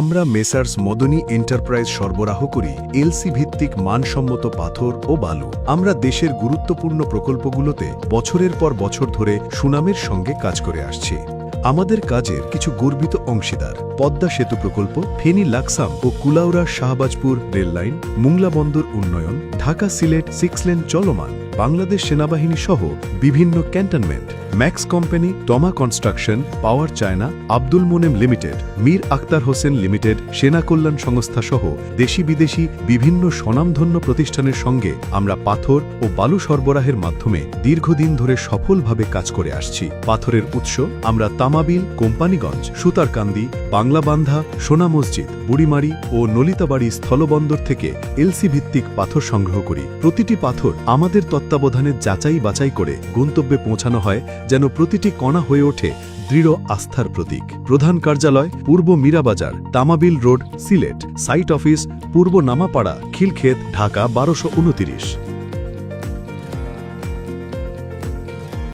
আমরা মেসার্স মদনী এন্টারপ্রাইজ সরবরাহ করি এলসি ভিত্তিক মানসম্মত পাথর ও বালু। আমরা দেশের গুরুত্বপূর্ণ প্রকল্পগুলোতে বছরের পর বছর ধরে সুনামের সঙ্গে কাজ করে আসছি। আমাদের কাজের কিছু গর্বিত অংশীদার: পদ্মা সেতু প্রকল্প, ফেনী লাকসাম ও কুলাউড়া শাহবাজপুর রেললাইন, মুংলা বন্দর উন্নয়ন, ঢাকা সিলেট 6 লেন চলমান, বাংলাদেশ সেনাবাহিনী সহ বিভিন্ন cantonment, Max company, Toma construction, Power China, Abdul Monem limited, Mir Akhtar Hossain limited, Sena Kalyan সংস্থা সহ দেশি বিদেশি বিভিন্ন স্বনামধন্য প্রতিষ্ঠানের সঙ্গে আমরা পাথর ও বালু সরবরাহের মাধ্যমে দীর্ঘদিন ধরে সফলভাবে কাজ করে আসছি। পাথরের উৎস আমরা তামাবিল, কোম্পানিগঞ্জ, সুতারকান্দি, বাংলাবান্ধা, সোনা মসজিদ, বুড়িমারি ও নলিতাবাড়ি স্থলবন্দর থেকে এলসি ভিত্তিক পাথর সংগ্রহ করি। প্রতিটি পাথর আমাদের তত্ত্বাবধানে যাচাই বাছাই করে গন্তব্যে পৌঁছানো হয়, যেন প্রতিটি কণা হয়ে ওঠে দৃঢ় আস্থার প্রতীক। প্রধান কার্যালয় পূর্ব Mirabazar, Tamabil road, Sylhet. Site office পূর্ব নামাপাড়া, খিলক্ষেত, ঢাকা 1229।